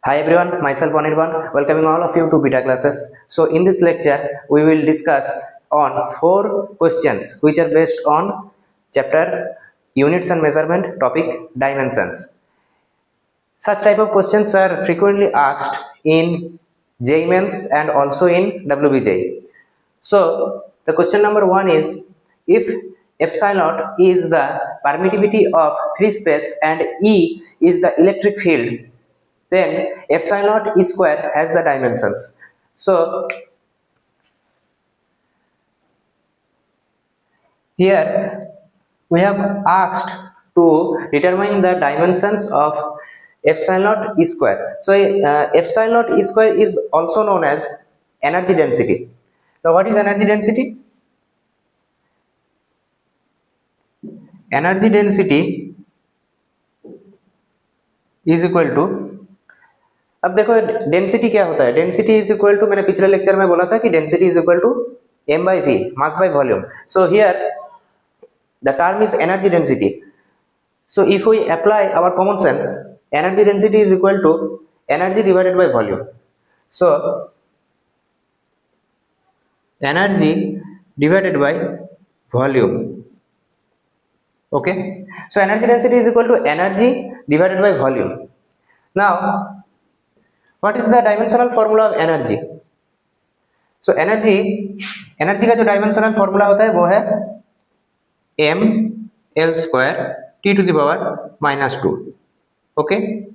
Hi everyone, myself Anirban, welcoming all of you to beta classes. So in this lecture, we will discuss on 4 questions which are based on chapter Units and Measurement, topic Dimensions. Such type of questions are frequently asked in JEE Mains and also in WBJEE. So the question number 1 is, if epsilon naught is the permittivity of free space and E is the electric field, then epsilon naught E square has the dimensions. So here we have asked to determine the dimensions of epsilon naught E square. So epsilon naught E square is also known as energy density. Now what is energy density? Energy density is equal to, अब देखो density क्या होता है. Density is equal to, मैंने पिछले lecture में बोला था कि density is equal to m by v, mass by volume. So here the term is energy density. So if we apply our common sense, energy density is equal to energy divided by volume. So energy divided by volume. Okay, so energy density is equal to energy divided by volume. Now what is the dimensional formula of energy? So energy का जो dimensional formula होता है वो है m l square t to the power minus 2. Okay,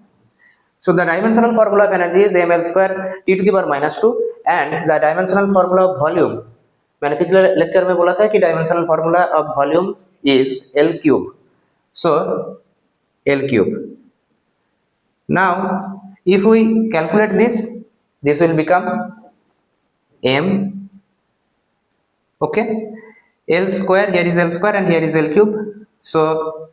so the dimensional formula of energy is m l square t to the power minus 2, and the dimensional formula of volume, मैंने पिछले lecture में बोला था कि dimensional formula of volume is L cube. So L cube. Now if we calculate this will become m, okay, L square, here is L square and here is L cube. So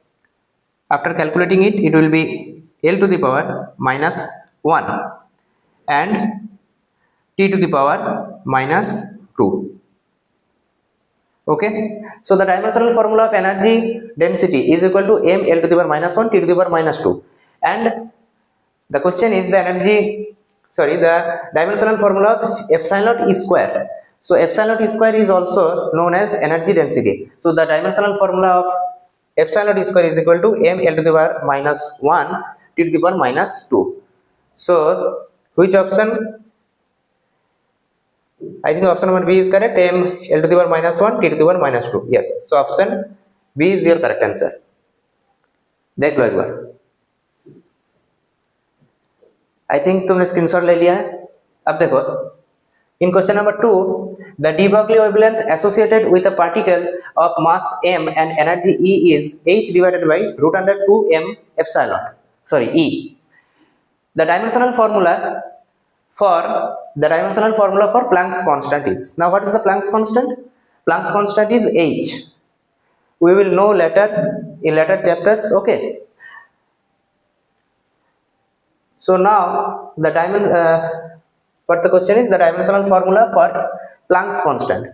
after calculating it will be L to the power minus 1 and t to the power minus 2. Okay, so the dimensional formula of energy density is equal to m L to the power minus 1 t to the power minus 2, and the question is the dimensional formula of epsilon naught E square. So epsilon naught E square is also known as energy density. So the dimensional formula of epsilon naught E square is equal to m L to the power minus 1 t to the power minus 2. So which option? I think option number B is correct. M L to the power minus 1 t to the power minus 2. Yes, so option B is your correct answer. देख लो एक बार. I think तुमने screenshot ले लिया है. अब देखो, in question number 2, the de Broglie wavelength associated with a particle of mass m and energy E is h divided by root under 2m epsilon. Sorry, E. The dimensional formula for Planck's constant is, now what is the Planck's constant? Planck's constant is h. We will know later in later chapters. Okay, so now the what the question is, the dimensional formula for Planck's constant.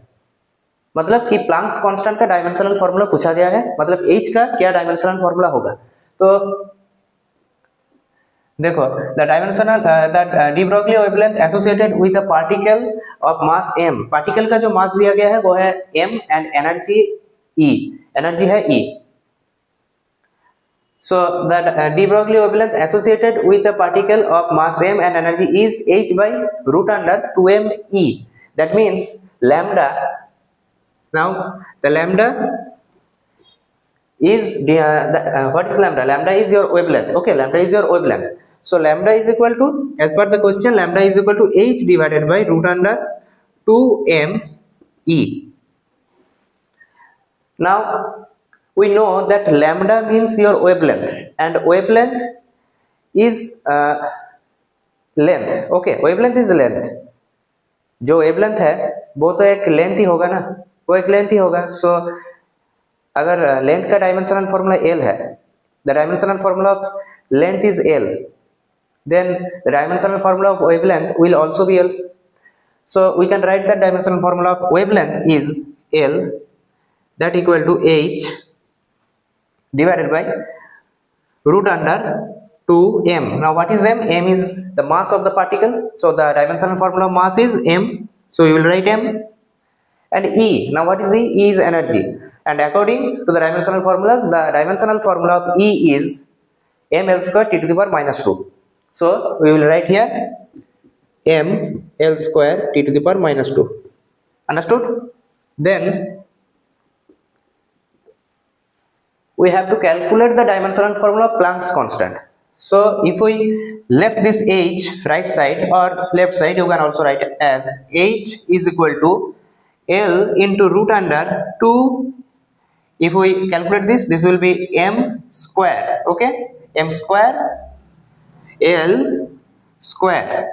मतलब कि Planck's constant का dimensional formula पूछा गया है, मतलब h का क्या dimensional formula होगा. तो देखो, the de Broglie wavelength associated with a particle of mass m, particle का जो mass दिया गया है वो है m and energy E, energy है E. So the de Broglie wavelength associated with a particle of mass m and energy is h by root under 2m E. That means lambda. Now the lambda is what is lambda? Lambda is your wavelength. Okay, lambda is your wavelength. So lambda is equal to, as per the question, lambda is equal to h divided by root under 2m E. Now we know that lambda means your wavelength, and wavelength is length. Okay, wavelength is length. जो wavelength है वो तो एक length ही होगा ना, वो एक length ही होगा. So अगर length का dimensional formula L है, the dimensional formula of length is L, then the dimensional formula of wavelength will also be L. So we can write that dimensional formula of wavelength is L, that equal to h divided by root under to m. Now what is m? M is the mass of the particles, so the dimensional formula of mass is m, so you will write m. And E, now what is E? E is energy, and according to the dimensional formulas, the dimensional formula of E is ml square t to the power minus 2. So we will write here ml square t to the power minus 2. Understood? Then we have to calculate the dimensional formula of Planck's constant. So if we left this h right side or left side, you can also write it as h is equal to L into root under 2. If we calculate this, this will be m square. Okay, m square L square,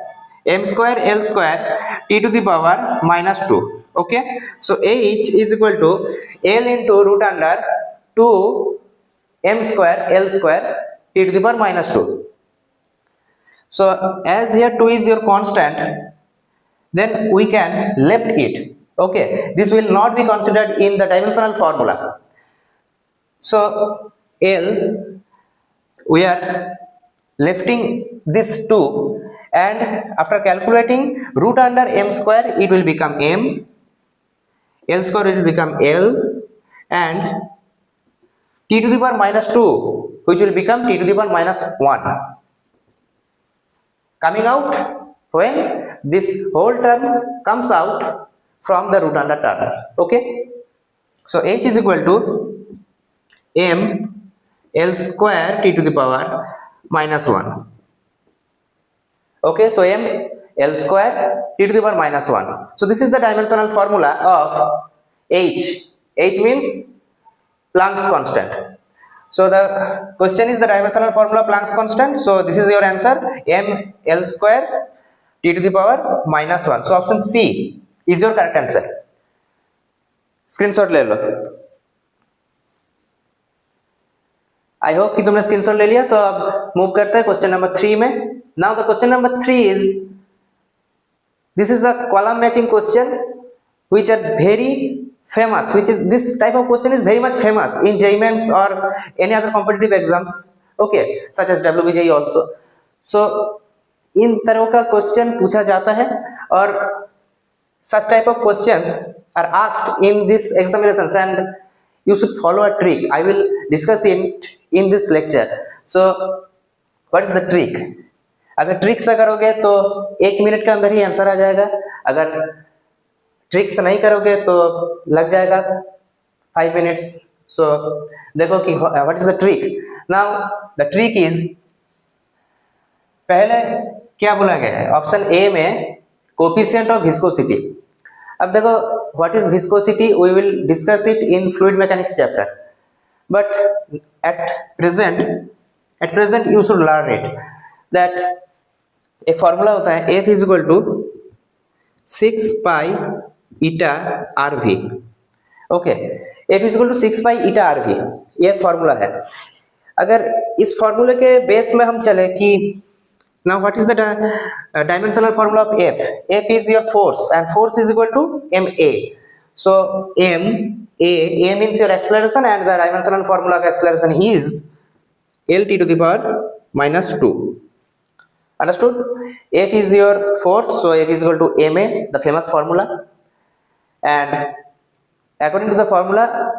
m square L square t to the power minus 2. Okay, so h is equal to L into root under 2 m square L square t to the power minus 2. So as here 2 is your constant, then we can left it. Okay, this will not be considered in the dimensional formula. So L, we are lefting this 2, and after calculating root under m square, it will become m, L square will become L, and t to the power minus 2, which will become t to the power minus 1, coming out when this whole term comes out from the root under term. Okay, so h is equal to m L square t to the power minus 1. Okay, so m L square t to the power minus 1. So this is the dimensional formula of h. H means Planck's constant. So the question is the dimensional formula of Planck's constant. So this is your answer, m L square t to the power minus 1. So option C is your correct answer. Screenshot ले लो. I hope कि तुमने screenshot ले लिया. तो अब move करते हैं question number 3 में. Now the question number 3 is, this is a column matching question which are very famous, which is this type of question is very much famous in JEE Mains or any other competitive exams, okay, such as WBJEE also. So इन तरह का question पूछा जाता है, और such type of questions are asked in this examinations, and you should follow a trick. I will discuss it in this lecture. So what is the trick? अगर trick से करोगे तो 1 मिनट के अंदर ही आंसर आ जाएगा. अगर ट्रिक से नहीं करोगे तो लग जाएगा 5 मिनट्स. सो देखो कि what is the trick. Now the trick is, पहले क्या बोला गया है ऑप्शन ए में, कोफिशिएंट ऑफ विस्कोसिटी. अब देखो what is viscosity, we will discuss it in fluid mechanics chapter, but at present you should learn it. That एक formula होता है, F is equal to 6 pi eta R V. Okay, F is equal to 6 pi eta R V, ये formula है. अगर इस फॉर्मूले के base में हम चले कि now what is the dimensional formula of f? F is your force, and force is equal to ma. So a means your acceleration, and the dimensional formula of acceleration is lt to the power minus 2. Understood? F is your force, so F is equal to ma, the famous formula. And according to the formula,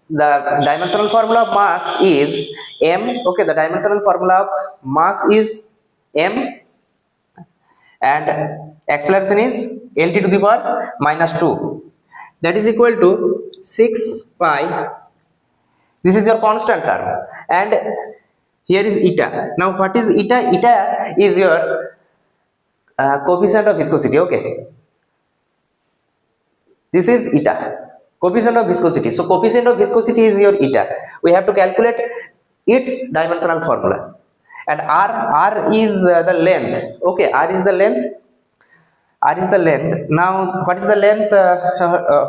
the dimensional formula of mass is m. Okay, the dimensional formula of mass is m, and acceleration is lt to the power minus 2. That is equal to 6 pi. This is your constant term, and here is eta. Now what is eta? Eta is your coefficient of viscosity. Okay, this is eta, coefficient of viscosity. So coefficient of viscosity is your eta. We have to calculate its dimensional formula. And r is the length. Okay, r is the length. Now what is the length?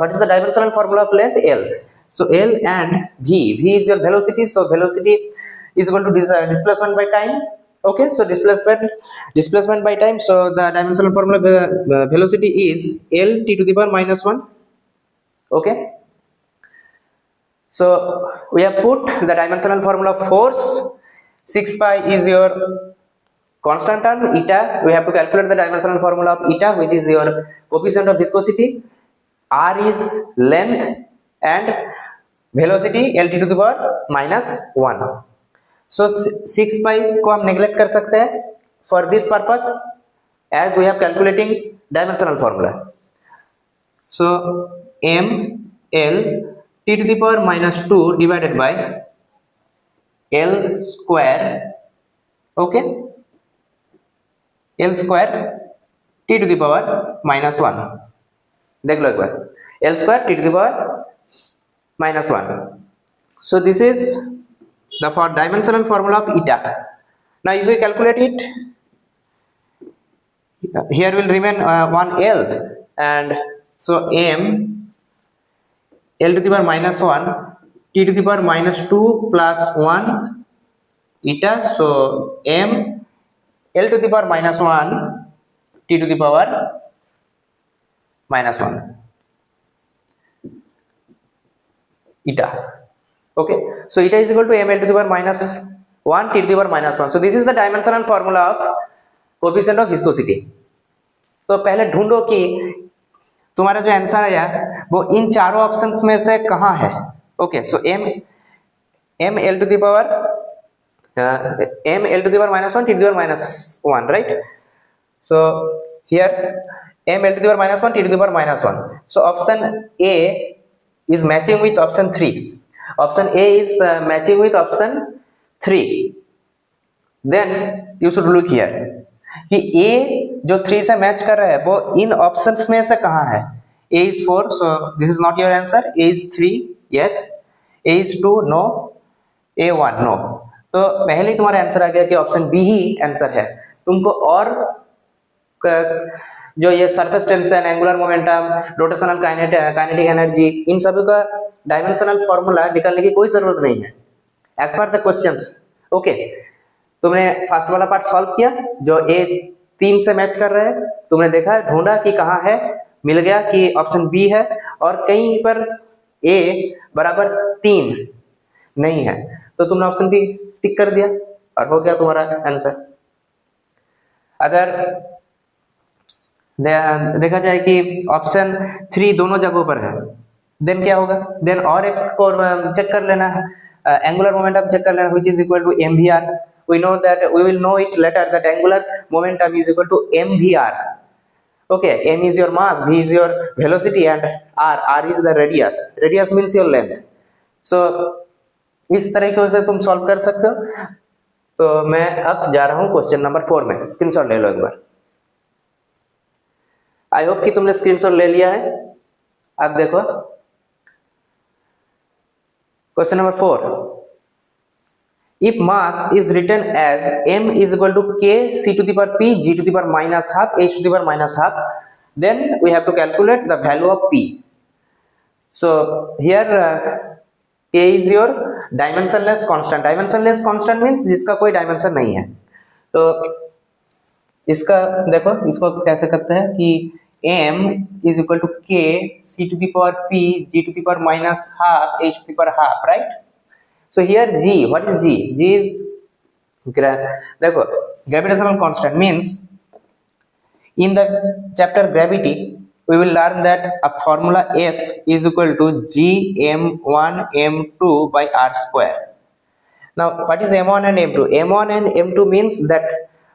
What is the dimensional formula of length? L. So L, and v is your velocity. So velocity is equal to displacement by time. Okay, so displacement by time. So the dimensional formula of velocity is L t to the power minus 1. Okay, so we have put the dimensional formula of force 6 pi is your constant term. Eta, we have to calculate the dimensional formula of eta, which is your coefficient of viscosity. R is length and velocity lt to the power minus 1. So 6 pi को हम neglect कर सकते हैं for this purpose as we have calculating dimensional formula. So m l t to the power minus 2 divided by l square, okay, l square t to the power minus 1. देख लो एक बार, l square t to the power minus 1. So this is the for dimensional formula of eta. Now if we calculate it, here will remain 1 l, and so m l to the power minus 1 t to the power minus 2 plus 1 eta. So m l to the power minus 1 t to the power minus 1 eta. Okay, so eta is equal to m l to the power minus 1 t to the power minus 1. So this is the dimensional formula of coefficient of viscosity. तो पहले ढूंढो कि तुम्हारा जो answer आया वो इन चारों options में से कहाँ है. Okay, so m l to the power m l to the power minus 1 t to the power minus 1, right? So here m l to the power minus 1 t to the power minus 1. So option A is matching with option 3. Option A is matching with option 3. Then you should look here कि A जो 3 से match कर रहा है वो इन options में से कहाँ है. A is 4, so this is not your answer. A is 3, yes. A is 2, no. A 1, no. तो पहले ही तुम्हारा आंसर आ गया कि ऑप्शन बी ही आंसर है. तुमको और जो ये surface tension, angular momentum, rotational kinetic energy, इन सभी का डायमेंशनल फॉर्मूला निकालने की कोई जरूरत नहीं है एज पर द क्वेश्चंस. ओके, तुमने फर्स्ट वाला पार्ट सॉल्व किया जो ए 3 से मैच कर रहा है, तुमने देखा, ढूंढा कि कहाँ है, मिल गया कि ऑप्शन बी है, और कहीं पर ए बराबर 3 नहीं है तो तुमने ऑप्शन बी टिक कर दिया और हो गया तुम्हारा आंसर. अगर देखा जाए कि ऑप्शन 3 दोनों जगहों पर है, देन क्या होगा, देन और एक और चेक कर लेना है, एंगुलर मोमेंटम चेक कर लेना, which is equal to mvr. we know that we will know it later that angular momentum is equal to mvr. okay, m is your mass, v is your velocity, and r is the radius. Radius means your length. so इस तरीके से तुम solve कर सकते हो. तो मैं अब जा रहा हूं क्वेश्चन नंबर 4 में. स्क्रीनशॉट ले लो एक बार. आई होप कि तुमने स्क्रीनशॉट ले लिया है. अब देखो question number 4. If mass is written as m is equal to k c to the power p g to the power minus half h to the power minus half, then we have to calculate the value of p. So here k is your dimensionless constant. Dimensionless constant means जिसका कोई dimension नहीं है. तो इसका देखो, इसको कैसे करते हैं कि m is equal to k c to the power p g to the power minus half h to the power half, right? So here g, what is g? G is देखो gravitational constant means in the chapter gravity we will learn that a formula F is equal to g m1 m2 by r square. Now what is m1 and m2? m1 and m2 means that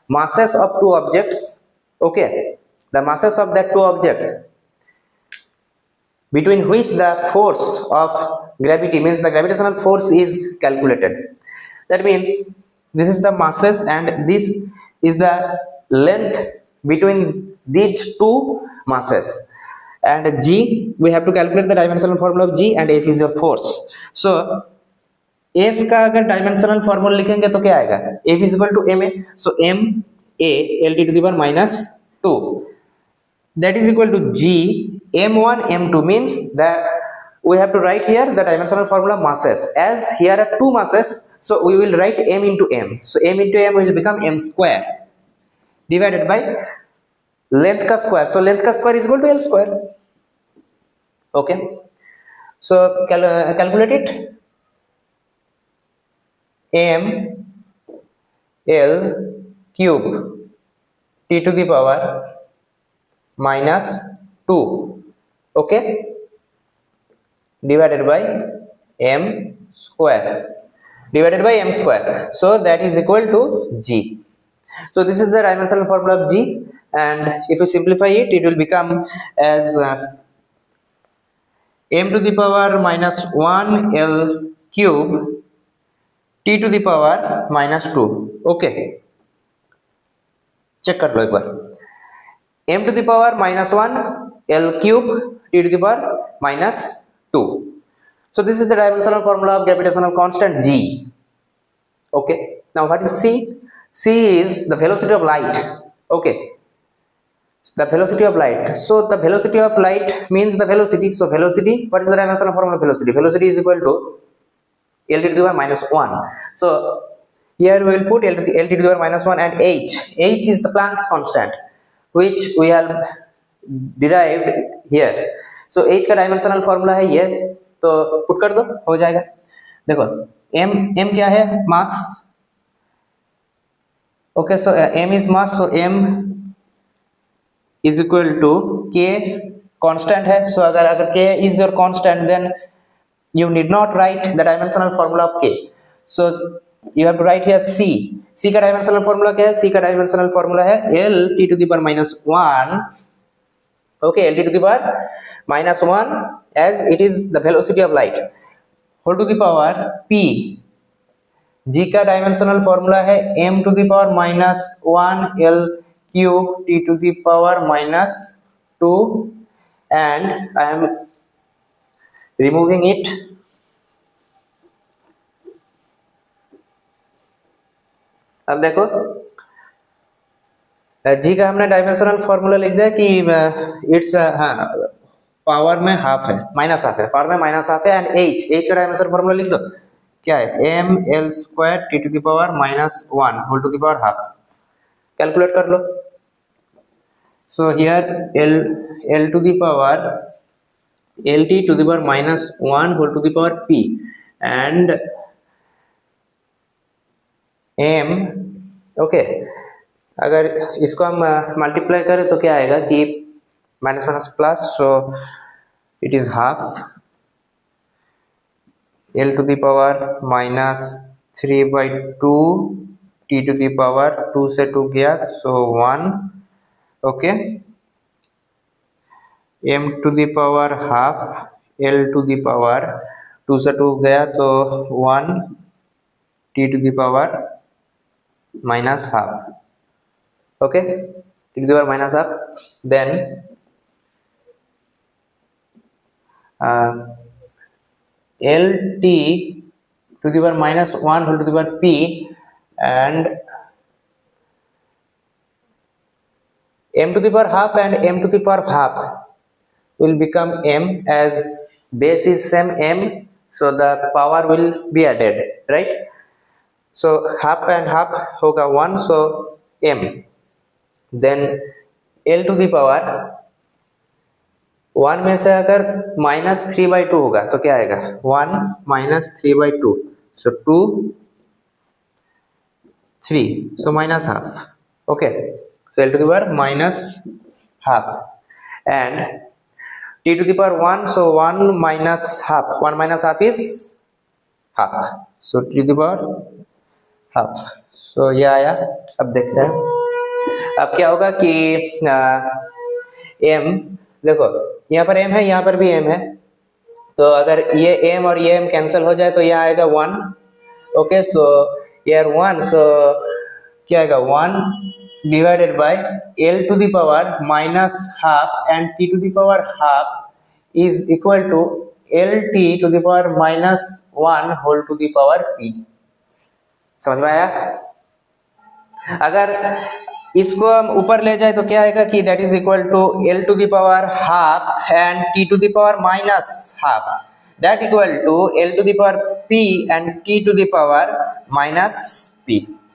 masses of two objects. Okay, the masses of that two objects between which the force of gravity means the gravitational force is calculated. That means this is the masses and this is the length between these two masses, and g, we have to calculate the dimensional formula of g, and f is your force. So f का अगर dimensional formula लिखेंगे तो क्या आएगा, f is equal to ma. So m a l t to the power minus 2, that is equal to g m1 m2 means that we have to write here the dimensional formula masses. As here are two masses, so we will write m into m. So m into m will become m square divided by length का square. So length का square is equal to l square. Okay, so calculate it. m L cube T to the power minus 2, okay, divided by m square, divided by m square, so that is equal to g. So this is the dimensional formula of g, and if you simplify it, it will become as m to the power minus 1 l cube t to the power minus 2, okay, check कर लो एक बार, m to the power minus 1 l cube t to the power minus 2. So this is the dimensional formula of gravitational constant g. Okay, now what is c? C is the velocity of light. Okay, the velocity of light. So the velocity of light means the velocity. So velocity, what is the dimensional formula of velocity? Velocity is equal to L to the power minus 1. So here we will put L to the power minus 1 and h. H is the Planck's constant, which we have derived here. So h का dimensional formula है ये, तो put कर दो, हो जाएगा. देखो m क्या है? मास. Okay, so m is mass, so m is equal to k, constant है. So अगर k is your constant, then you need not write the dimensional formula of k. So you have to write here c. c का dimensional formula क्या है? c का dimensional formula है l t to the power minus 1. Okay, l t to the power minus 1, as it is the velocity of light, whole to the power p. g का dimensional formula है m to the power minus 1 l cube t to the power minus 2, and I am removing it. अब देखो g का हमने dimensional formula लिख दिया कि it's power में हाफ है, माइनस हाफ है, पावर में माइनस हाफ है, एंड h का डायमेंशनल फॉर्मूला लिख दो, क्या है? m l square T to the power minus 1 whole to the power half. Calculate कर लो. So here l to the power l t to the power minus 1 whole to the power p, and m, okay, अगर इसको हम multiply करें तो क्या आएगा कि minus minus plus, so it is half l to the power minus 3/2 t to the power 2 से 2 गया, so 1, okay, m to the power half l to the power 2 से 2 गया तो 1 t to the power minus half, okay, t to the power minus half, then l t to the power minus 1 whole to the power p, and m to the power half and m to the power half will become m, as base is same m, so the power will be added, right? So half and half होगा 1, so m, then l to the power 1 में से अगर minus 3/2 होगा तो क्या आएगा? 1 minus 3/2, so 2 3, so minus half, okay, so l to the power minus half, and t to the power 1, so 1 minus half, 1 minus half is half, so t to the power half, so ये आया. अब देखते हैं अब क्या होगा कि m, देखो यहाँ पर m है, यहाँ पर भी m है, तो अगर ये m और ये m कैंसिल हो जाए तो ये आएगा 1, ओके, सो ये 1, सो क्या आएगा? 1 divided by l to the power minus half and t to the power half is equal to l t to the power minus 1 whole to the power p. समझ में आया? अगर इसको हम ऊपर ले जाए तो क्या आएगा कि that is equal to l to the power half and t to the power minus half, that equal to l to the power p and t to the power minus p.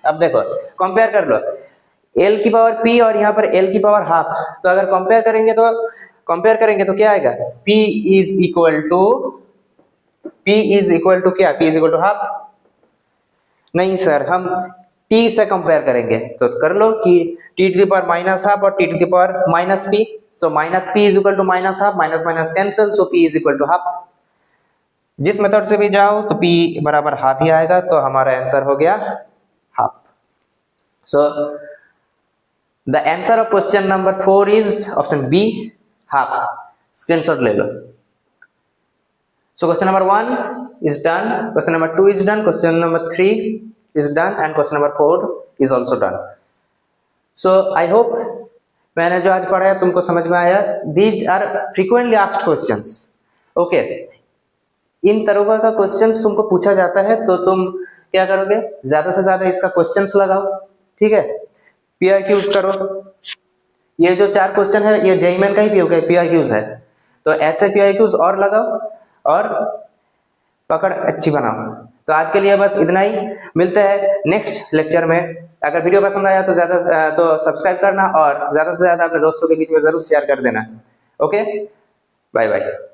अब देखो compare कर लो l की power p और यहाँ पर l की power half, तो अगर कंपेयर करेंगे तो क्या आएगा? p इज इक्वल टू क्या? p is equal to half. नहीं सर, हम टी से कंपेयर करेंगे तो कर लो कि T to the power minus half और T to the power minus P, so minus P is equal to minus half, minus minus cancel, so P is equal to half. जिस method से भी जाओ तो पी बराबर half ही आएगा, तो हमारा आंसर हो गया half. So the answer of question number 4 is option B, half. Screenshot ले लो। So question number 1 is done, question number 2 is done, question number 3 is done and question number 4 is also done. So I hope मैंने जो आज पढ़ाया तुमको समझ में आया। These are frequently asked questions. Okay, इन तरह का क्वेश्चंस तुमको पूछा जाता है तो तुम क्या करोगे, ज्यादा से ज्यादा इसका क्वेश्चंस लगाओ, ठीक है, PIQs करो। ये जो 4 क्वेश्चन है ये जेईई मेन का ही PIQs है, तो ऐसे PIQs और लगाओ और पकड़ अच्छी बनाओ। तो आज के लिए बस इतना ही, मिलते हैं नेक्स्ट लेक्चर में। अगर वीडियो पसंद आया तो तो सब्सक्राइब करना और ज्यादा से ज्यादा अपने दोस्तों के बीच में जरूर शेयर कर देना। Okay, bye bye.